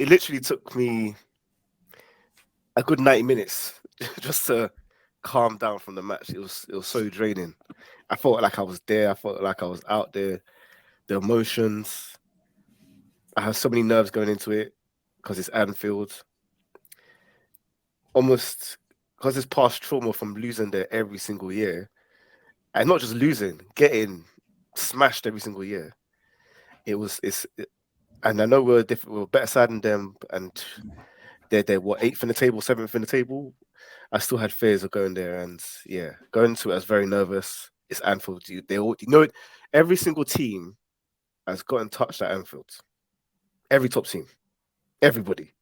it literally took me a good 90 minutes just to calm down from the match. It was so draining. I felt like I was there. I felt like I was out there. The emotions. I have so many nerves going into it because it's Anfield. Almost because it's past trauma from losing there every single year, and not just losing, getting smashed every single year. And I know we're different. We're a better side than them, and they're what, eighth in the table, seventh in the table. I still had fears of going there, and yeah, going to it, I was very nervous. It's Anfield. They all, every single team has gotten touched at Anfield. Every top team, everybody.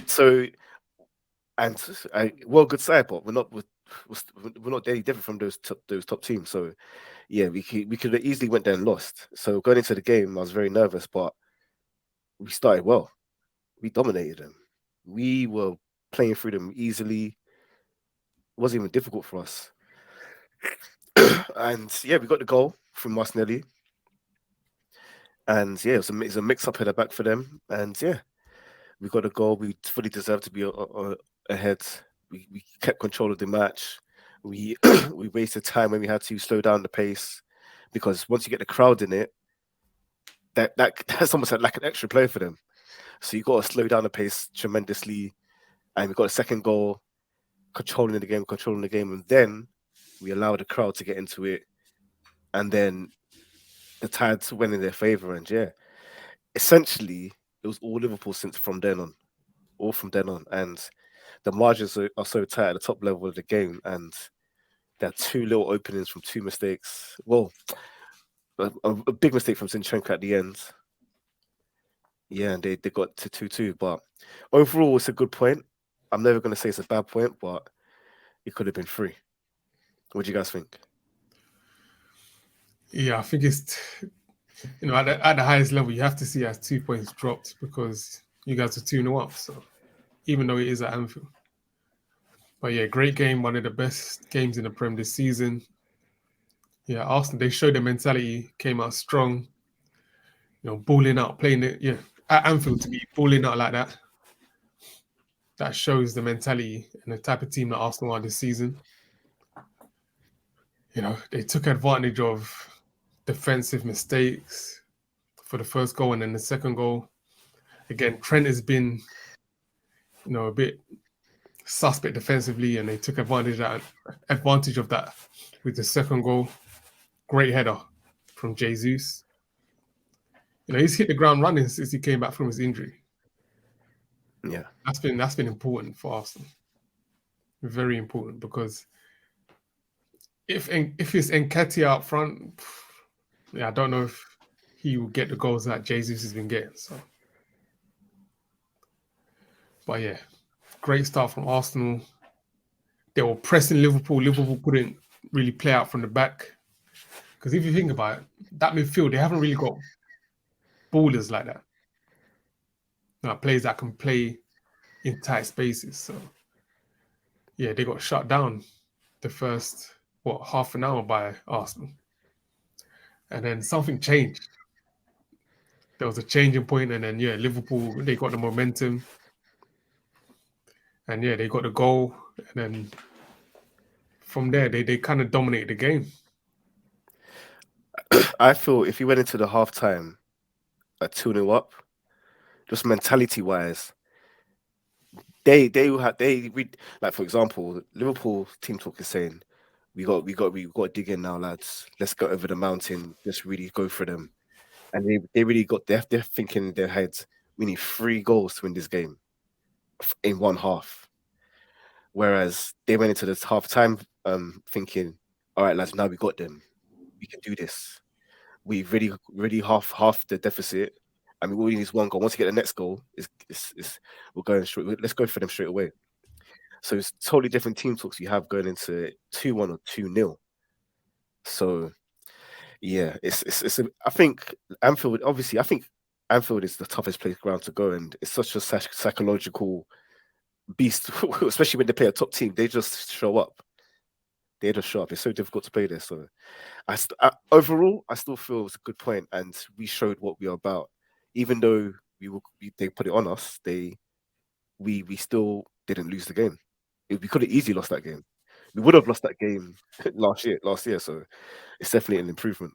So, and well, good side, but we're not any different from those top teams. So yeah, we could have easily went there and lost. So going into the game, I was very nervous, but we started well. We dominated them. We were playing through them easily. It wasn't even difficult for us. And yeah, we got the goal from Martinelli. And yeah, it's a mix up header back for them. And yeah, we got a goal. We fully deserved to be ahead. We kept control of the match. We we wasted time when we had to slow down the pace because once you get the crowd in it, that's almost like an extra play for them. So you got to slow down the pace tremendously. And we got a second goal, controlling the game, and then we allowed the crowd to get into it, and then the tides went in their favor. And yeah, essentially, it was all Liverpool since from then on, all from then on. And the margins are so tight at the top level of the game, and there are two little openings from two mistakes. Well, a big mistake from Zinchenko at the end. Yeah, and they got to 2-2. But overall, it's a good point. I'm never going to say it's a bad point, but it could have been three. What do you guys think? Yeah, I think it's at the highest level, you have to see as 2 points dropped because you guys are 2-0 up. So even though it is at Anfield, but yeah, great game, one of the best games in the Prem this season. Yeah, Arsenal, they showed their mentality, came out strong, balling out, playing it. Yeah, at Anfield to be balling out like that shows the mentality and the type of team that Arsenal are this season. They took advantage of defensive mistakes for the first goal, and then the second goal. Again, Trent has been, a bit suspect defensively, and they took advantage of that with the second goal. Great header from Jesus. He's hit the ground running since he came back from his injury. Yeah. That's been important for Arsenal. Very important because if it's Nketiah up front, yeah, I don't know if he will get the goals that Jesus has been getting. So, but yeah, great start from Arsenal. They were pressing Liverpool. Liverpool couldn't really play out from the back because if you think about it, that midfield they haven't really got ballers like that. Players that can play in tight spaces. So yeah, they got shut down the first half an hour by Arsenal, and then something changed. There was a changing point, and then yeah, Liverpool they got the momentum, and yeah, they got the goal, and then from there they kind of dominated the game. I feel if you went into the halftime at 2-0 up, just mentality wise, like for example, Liverpool team talk is saying we got to dig in now, lads. Let's go over the mountain. Let's really go for them. And they really they're thinking in their heads, we need 3 goals to win this game in one half. Whereas they went into this half time thinking, all right, lads, now we got them. We can do this. We really half the deficit. I mean, all we need is one goal. Once you get the next goal, is we're going straight. Let's go for them straight away. So it's totally different team talks you have going into 2-1 or 2-0. So yeah, I think Anfield. Obviously, I think Anfield is the toughest place ground to go, and it's such a psychological beast, especially when they play a top team. They just show up. They just show up. It's so difficult to play there. So overall, I still feel it's a good point, and we showed what we are about. Even though they put it on us. We still didn't lose the game. We could have easily lost that game. We would have lost that game last year. So it's definitely an improvement.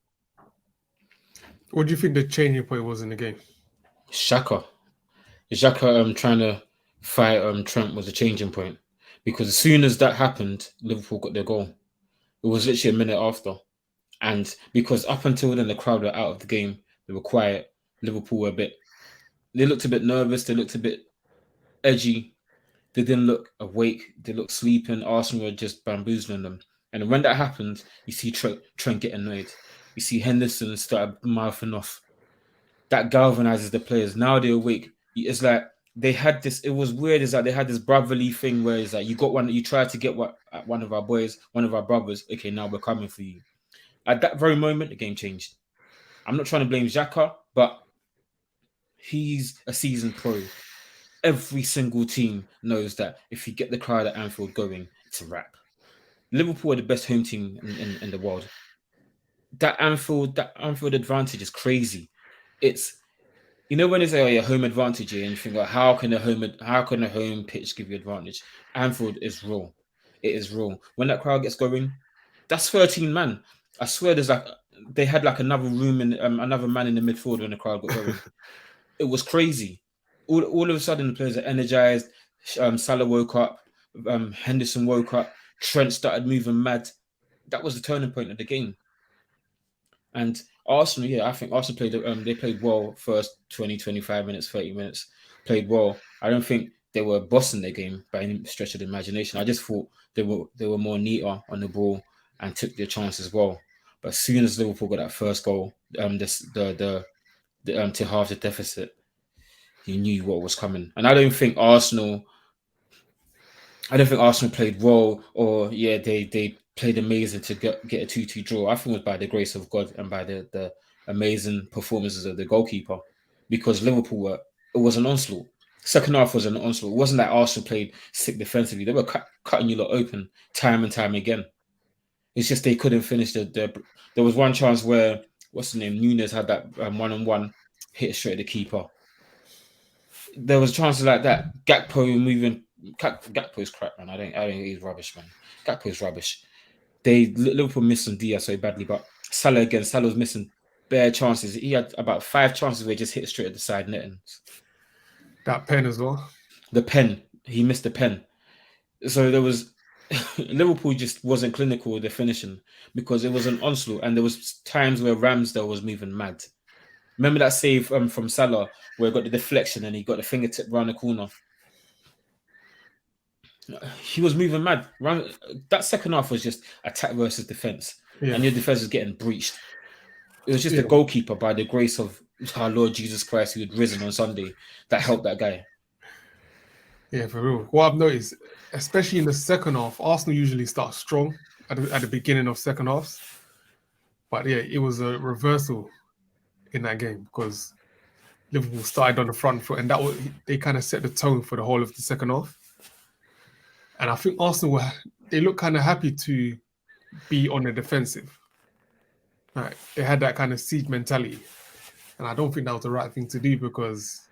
What do you think the changing point was in the game? Shaka. Xhaka trying to fight Trent was a changing point because as soon as that happened, Liverpool got their goal. It was literally a minute after, and because up until then the crowd were out of the game, they were quiet. Liverpool were they looked a bit nervous. They looked a bit edgy. They didn't look awake. They looked sleeping. Arsenal were just bamboozling them. And when that happened, you see Trent get annoyed. You see Henderson start mouthing off. That galvanizes the players. Now they're awake. It's like they had this. It was weird. It's like they had this brotherly thing where it's like you got one. You tried to get one of our boys, one of our brothers. Okay, now we're coming for you. At that very moment, the game changed. I'm not trying to blame Xhaka, but he's a seasoned pro. Every single team knows that if you get the crowd at Anfield going, it's a wrap. Liverpool are the best home team in the world. That Anfield advantage is crazy. It's when they say, "Oh, yeah, home advantage," and you think, "Like, how can a home pitch give you advantage?" Anfield is raw. It is raw. When that crowd gets going, that's 13 man. I swear, they had like another room and another man in the midfield when the crowd got going. It was crazy. All of a sudden, the players are energized. Salah woke up. Henderson woke up. Trent started moving mad. That was the turning point of the game. And Arsenal, I think Arsenal played. They played well first 20, 25 minutes, 30 minutes. Played well. I don't think they were bossing their game by any stretch of the imagination. I just thought they were more neater on the ball and took their chances well. But as soon as Liverpool got that first goal, to halve the deficit, you knew what was coming. And I don't think Arsenal played well, or they played amazing to get a 2-2 draw. I think it was by the grace of God and by the amazing performances of the goalkeeper, because Liverpool it was an onslaught. Second half was an onslaught. It wasn't that Arsenal played sick defensively. They were cutting you lot open time and time again. It's just they couldn't finish. There was one chance where what's the name? Nunes had that one-on-one hit straight at the keeper. There was chances like that. Gakpo moving. Gakpo's crap, man. I don't think he's rubbish, man. Gakpo's rubbish. Liverpool missed some Diaz so badly, but Salah was missing bare chances. He had about 5 chances where he just hit straight at the side netting. That pen as well. The pen. He missed the pen. So there was Liverpool just wasn't clinical with their finishing because it was an onslaught, and there was times where Ramsdale was moving mad. Remember that save from Salah where he got the deflection and he got the fingertip round the corner? He was moving mad. That second half was just attack versus defense, and your defense was getting breached. It was just the goalkeeper, by the grace of our Lord Jesus Christ, who had risen on Sunday, that helped that guy. Yeah, for real. What I've noticed, especially in the second half, Arsenal usually start strong at the beginning of second halves. But yeah, it was a reversal in that game because Liverpool started on the front foot, and they kind of set the tone for the whole of the second half. And I think Arsenal they look kind of happy to be on the defensive. Like, they had that kind of siege mentality. And I don't think that was the right thing to do because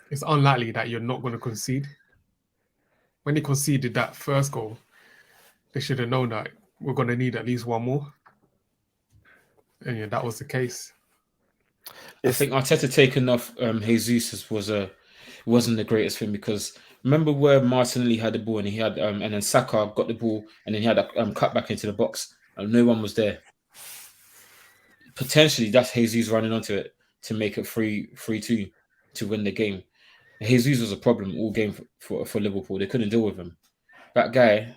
it's unlikely that you're not going to concede. When they conceded that first goal, they should have known that we're going to need at least one more. And yeah, that was the case. I think Arteta taking off Jesus wasn't the greatest thing, because remember where Martinelli had the ball and he had and then Saka got the ball and then he had a cut back into the box and no one was there. Potentially that's Jesus running onto it to make it 3-2 to win the game. Jesus was a problem all game for Liverpool. They couldn't deal with him. That guy,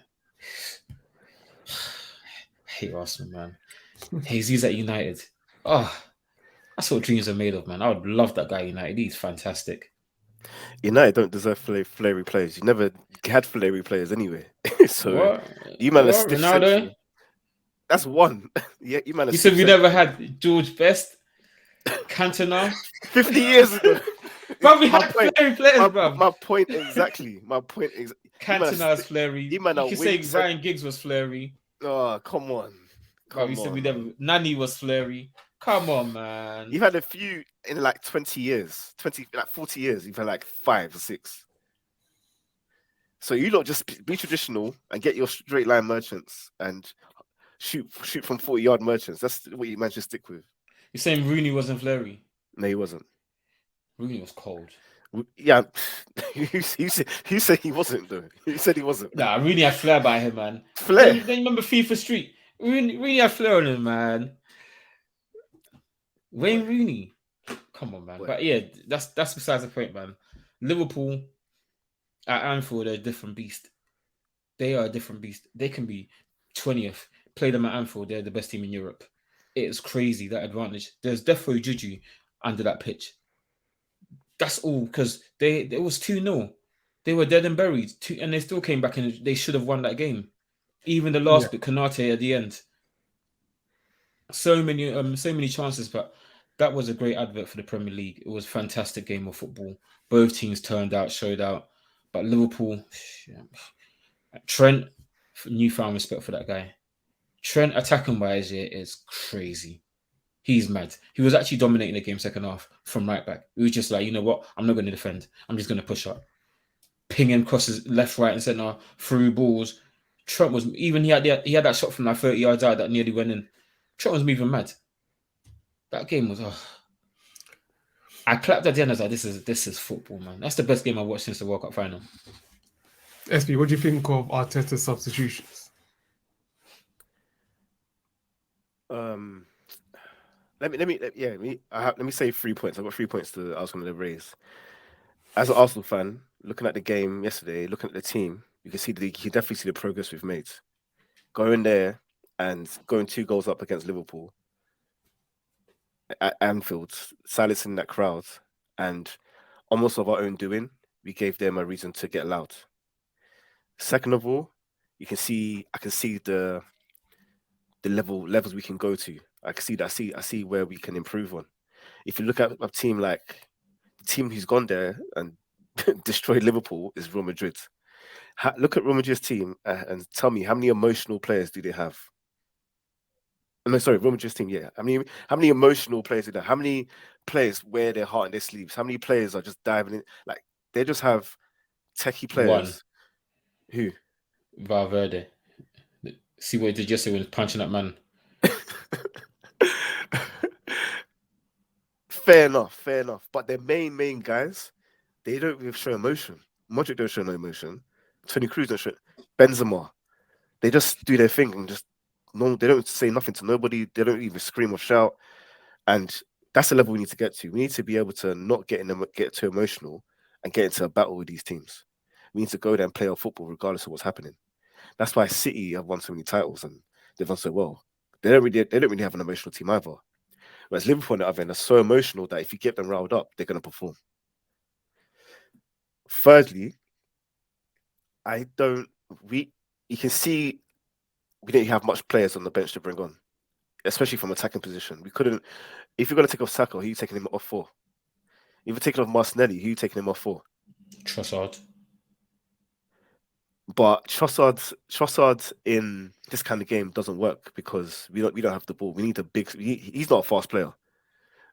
I hate Arsenal, man. Jesus at United. Oh, that's what dreams are made of, man. I would love that guy at United. He's fantastic. United don't deserve flary players. You never had flary players anyway. So what? You man are stiff central. That's one. Yeah, you man. You said we never had George Best, Cantona. 50 years ago. But we had flary players, bro. My point exactly. Cantona's flary. You can say Ryan Giggs was flary. Oh, come on. We said we never. Nani was flary. Come on, man. You've had a few in like 20 years, 40 years. You've had like 5 or 6. So you lot just be traditional and get your straight line merchants and shoot from 40-yard merchants. That's what you managed to stick with. You're saying Rooney wasn't flary? No, he wasn't. Rooney was cold. Yeah, you said he wasn't though. You said he wasn't. Nah, Rooney had flair by him, man. Flair. Then you remember FIFA Street? Rooney had flair on him, man. Wayne Rooney. Come on, man. But yeah, that's besides the point, man. Liverpool at Anfield are a different beast. They are a different beast. They can be 20th. Play them at Anfield. They're the best team in Europe. It's crazy, that advantage. There's defo Juju under that pitch. That's all because it was 2-0. They were dead and buried, and they still came back and they should have won that game. Even the last bit, Konate at the end. So many chances, but that was a great advert for the Premier League. It was a fantastic game of football. Both teams turned out, showed out. But Liverpool, Trent, newfound respect for that guy. Trent attacking wise is crazy. He's mad. He was actually dominating the game second half from right back. He was just like, you know what? I'm not going to defend. I'm just going to push up. Pinging crosses left, right, and centre through balls. Trent was even he had that shot from like 30 yards out that nearly went in. Trent was moving mad. That game was. I clapped at the end. I was like, "This is football, man. That's the best game I've watched since the World Cup final." SB, what do you think of Arteta's substitutions? Let me say 3 points. I've got 3 points I was going to raise. As an Arsenal fan, looking at the game yesterday, looking at the team, you can definitely see the progress we've made. Going there and going 2 goals up against Liverpool at Anfield, silencing that crowd, and almost of our own doing, we gave them a reason to get loud. Second of all, I can see the levels we can go to. I can see that. I see where we can improve on. If you look at a team like the team who's gone there and destroyed Liverpool is Real Madrid. Look at Real Madrid's team and tell me how many emotional players do they have? No, sorry, Real Madrid's team. Yeah, how many emotional players do they have? How many players wear their heart in their sleeves? How many players are just diving in? Like they just have techie players. One. Who? Valverde. See what he did yesterday when punching that man. Fair enough. But their main guys, they don't even show emotion. Modric don't show no emotion. Toni Kroos don't show. Benzema, they just do their thing and they don't say nothing to nobody. They don't even scream or shout. And that's the level we need to get to. We need to be able to not get too emotional and get into a battle with these teams. We need to go there and play our football regardless of what's happening. That's why City have won so many titles and they've done so well. They don't really have an emotional team either. Whereas Liverpool on the other end are so emotional that if you get them riled up, they're going to perform. Thirdly, you can see we didn't have much players on the bench to bring on, especially from attacking position. We couldn't. If you're going to take off Saka, who are you taking him off for? If you're taking off Martinelli, who are you taking him off for? Trossard. But Trossard in this kind of game doesn't work because we don't have the ball. We need he's not a fast player.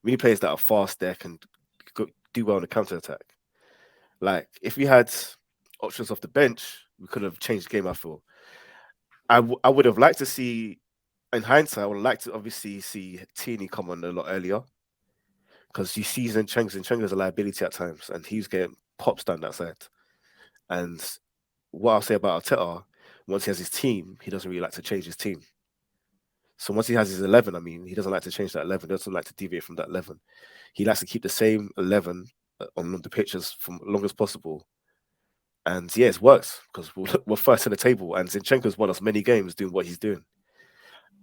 We need players that are fast that can do well on the counter attack. Like if we had options off the bench, we could have changed the game. I feel. I would have liked to see, in hindsight, I would like to obviously see Tierney come on a lot earlier because you see Zinchenko's a liability at times, and he's getting pops down that side. And what I'll say about Arteta, once he has his team, he doesn't really like to change his team. So once he has his 11, he doesn't like to change that 11. He doesn't like to deviate from that 11. He likes to keep the same 11 on the pitches for as long as possible. And yeah, it works because we're first in the table, and Zinchenko's won us many games doing what he's doing.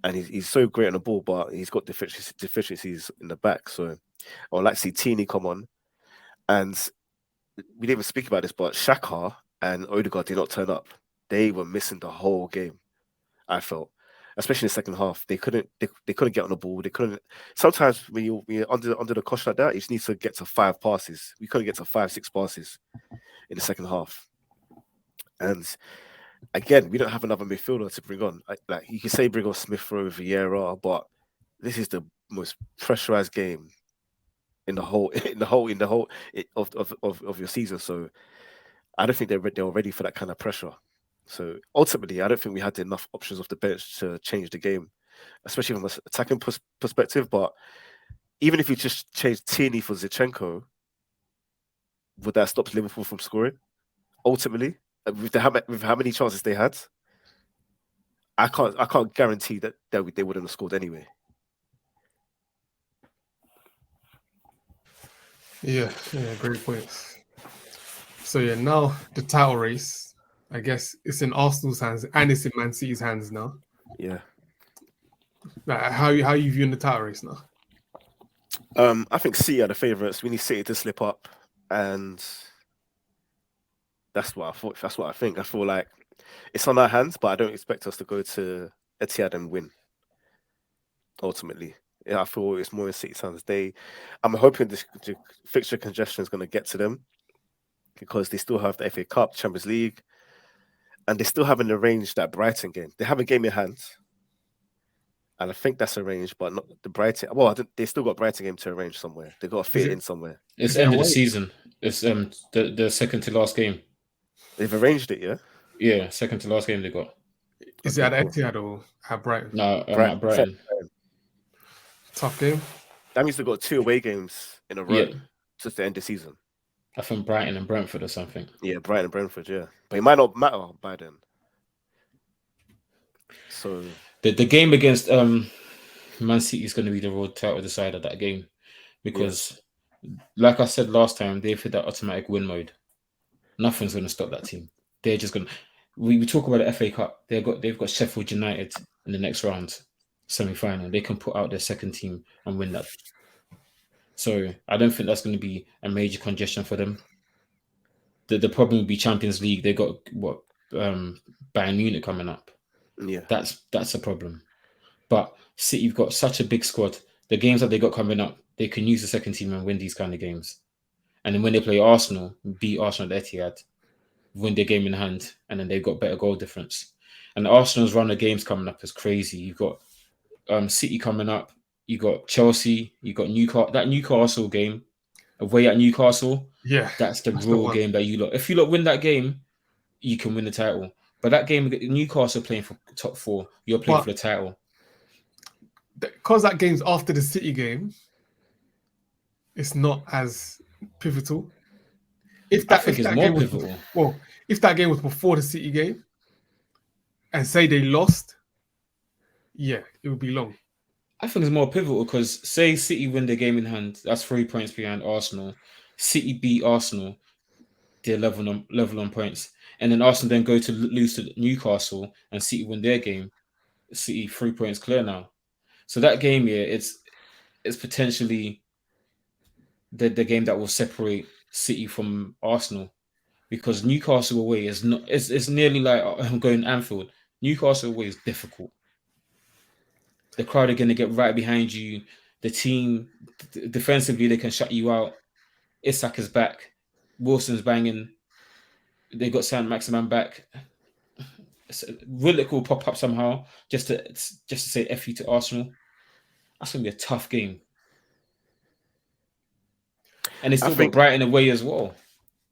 And he's so great on the ball, but he's got deficiencies in the back. So I would like to see Tierney come on. And we didn't even speak about this, but Xhaka and Odegaard did not turn up. They were missing the whole game, I felt. Especially in the second half. They couldn't get on the ball. They couldn't. Sometimes when you're under the cosh like that, you just need to get to 5 passes. We couldn't get to 5-6 passes in the second half. And again, we don't have another midfielder to bring on. Like you can say bring on Smith Rowe, Vieira, but this is the most pressurized game in the whole of your season. So I don't think they were ready for that kind of pressure. So ultimately, I don't think we had enough options off the bench to change the game, especially from an attacking perspective. But even if you just change Tierney for Zinchenko, would that stop Liverpool from scoring? Ultimately, with how many chances they had, I can't guarantee that they wouldn't have scored anyway. Yeah, great points. So yeah, now the title race, I guess it's in Arsenal's hands and it's in Man City's hands now. Yeah. Like, how you viewing the title race now? I think City are the favourites. We need City to slip up, and that's what I thought. That's what I think. I feel like it's on our hands, but I don't expect us to go to Etihad and win. Ultimately, yeah, I feel it's more in City's hands. I'm hoping the fixture congestion is going to get to them because they still have the FA Cup, Champions League, and they still haven't arranged that Brighton game. They have a game in hand, and I think that's arranged, but not the Brighton. Well, they still got Brighton game to arrange somewhere. They got to fit it in somewhere. It's Is it end of the away? season. It's the second to last game. They've arranged it, yeah. Yeah, second to last game they got. Is it Okay, at cool. Etihad or at Brighton? No, Brighton. at Brighton. Tough game. That means they've got 2 away games in a row Yeah, just to end the season. I think Brighton and Brentford or something. Yeah, Brighton and Brentford, yeah. But it might not matter by then. So The game against Man City is going to be the road title decider that game because, like I said last time, they've hit that automatic win mode. Nothing's going to stop that team. They're just going to. We talk about the FA Cup. They've got Sheffield United in the next round, semi-final. They can put out their second team and win that. So I don't think that's going to be a major congestion for them. The problem would be Champions League. They got what Bayern Munich coming up. yeah, That's a problem. But City've got such a big squad. The games that they got coming up, they can use the second team and win these kind of games. And then when they play Arsenal, beat Arsenal at Etihad, win their game in hand, and then they've got better goal difference. And Arsenal's run of games coming up is crazy. You've got City coming up, you got Chelsea, you got Newcastle. That Newcastle game, away at Newcastle, Yeah, that's the that's the real one. game that you lot. If you lot win that game, you can win the title. But that game, Newcastle playing for top 4, you're playing But for the title. because that game's after the City game, it's not as pivotal. I think it's more Game was pivotal. if that game was before the City game, and say they lost, yeah, it would be long. I think it's more pivotal because say City win the game in hand, that's 3 points behind Arsenal. City beat Arsenal, they're level on points, and then Arsenal then go to lose to Newcastle and City win their game. City 3 points clear now. So that game here, it's potentially the game that will separate City from Arsenal because Newcastle away is not. It's nearly like I'm going Anfield. Newcastle away is difficult. The crowd are going to get right behind you. The team defensively they can shut you out. Isak is back. Wilson's banging. They got Saint Maximan back. Willock will pop up somehow just to say F you to Arsenal. That's gonna be a tough game. And they I still got think Brighton away as well.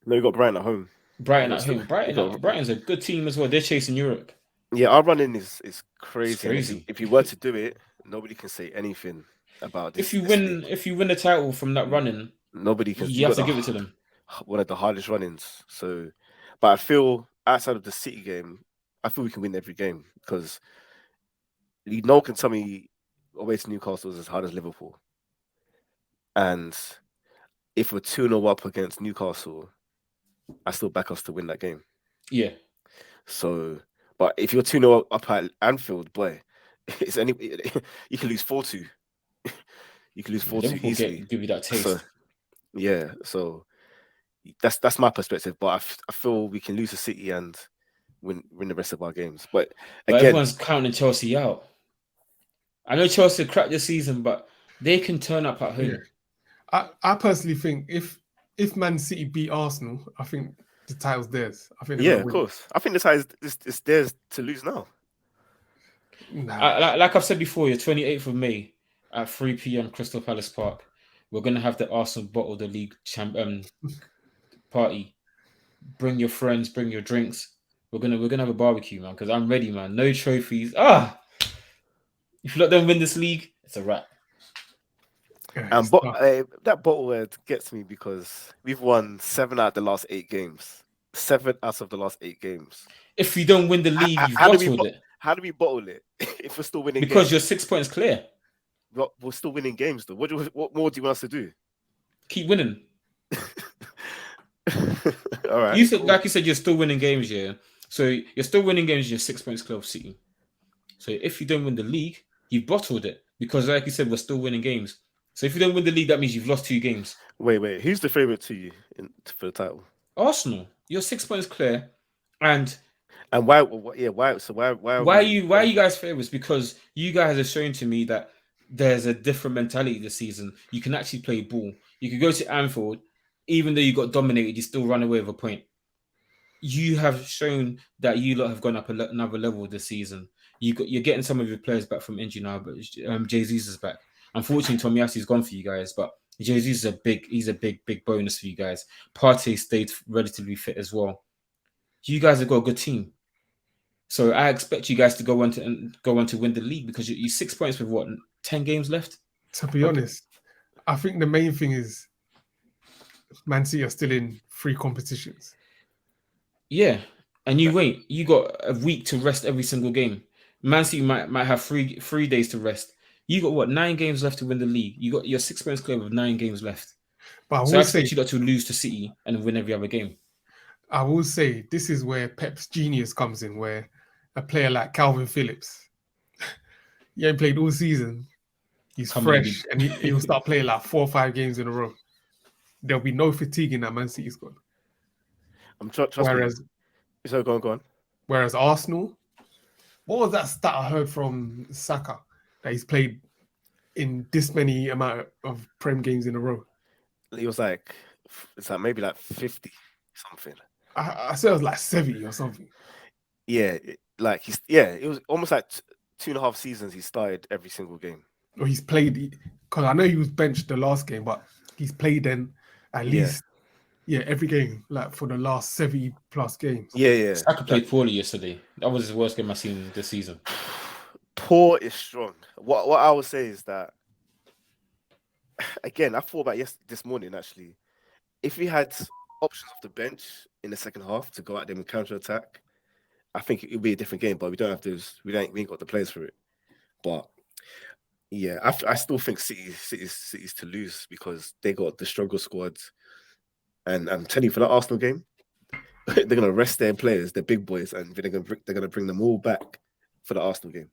no, you got Brighton at home. Brighton You got at still, home. you got Brighton's a good team as well. They're chasing Europe. yeah. Our running is It's crazy, and crazy. if you were to do it, nobody can say anything about If this league. you win the title from that N- running, Nobody can. you You have got to give it to them. one of the hardest run-ins. So, but I feel outside of the City game, I feel we can win every game because no one can tell me away to Newcastle is as hard as Liverpool. And if we're 2-0 up against Newcastle, I still back us to win that game. Yeah. So, but if you're 2-0 up at Anfield, boy, it's you can lose 4-2. You can lose 4-2 Liverpool easily. give you that So, taste. yeah, so that's my perspective. But I feel we can lose to City and win the rest of our games. But But again, everyone's counting Chelsea out. I know Chelsea cracked this season, but they can turn up at home. Yeah, I personally think if Man City beat Arsenal, I think the title's theirs. I think they're yeah, gonna of win. course. I think this is theirs to lose now. Nah. Like I've said before, you're 28th of May. at 3 p.m. Crystal Palace Park. We're gonna have the Arsenal bottle the league party. Bring your friends, bring your drinks. We're gonna have a barbecue, man. Because I'm ready, man. No trophies. If you let them win this league, it's a wrap. Yeah, And it's tough. that bottle word gets me because we've won 7 out of the last 8 games. 7 out of the last 8 games. If you don't win the league, you've How do we bottled it how do we bottle it if we're still winning because games? you're 6 points clear. We're still winning games though. What more do you want us to do? Keep winning. All right. You said, cool. like you said, you're still winning games, yeah. So you're still winning games. You're 6 points clear of City. So if you don't win the league, you've bottled it because, like you said, we're still winning games. So if you don't win the league, that means you've lost 2 games. Wait. Who's the favorite to you for the title? Arsenal, you're 6 points clear, and why? Why? So why are you guys favorites? Because you guys have shown to me that there's a different mentality this season. You can actually play ball. You could go to Anfield, even though you got dominated, you still run away with a point. You have shown that you lot have gone up another level this season. You're getting some of your players back from injury now, but Jesus is back. Unfortunately, Tomiyasu is gone for you guys, but Jesus is a big bonus for you guys. Partey stayed relatively fit as well. You guys have got a good team, so I expect you guys to go on to win the league because you're 6 points with 10 games left. To be honest, I think the main thing is Man City are still in 3 competitions. Yeah, and you got a week to rest every single game. Man City might have three days to rest. You got 9 games left to win the league. You got your 6 points clear with 9 games left. But I expect you not to lose to City and win every other game. I will say this is where Pep's genius comes in, where a player like Calvin Phillips, he ain't played all season. He's fresh, and he'll start playing like 4 or 5 games in a row. There'll be no fatigue in that Man City squad. Trust me. So go on. Whereas Arsenal, what was that stat I heard from Saka that he's played in this many amount of Prem games in a row? It was like maybe like 50 something. I said it was like 70 or something. Yeah, it was almost like 2.5 seasons he started every single game. Or he's played, because I know he was benched the last game, but he's played then at least every game, like for the last 70 plus games. Yeah. Saka played poorly yesterday. That was his worst game I've seen this season. Poor is strong. What I would say is that, again, I thought about this morning actually. If we had options off the bench in the second half to go out there and counter attack, I think it would be a different game. But we don't have those. We ain't got the players for it. But yeah, I still think City's to lose because they got the struggle squads. And I'm telling you, for the Arsenal game, they're gonna rest their players, their big boys, and they're gonna bring them all back for the Arsenal game.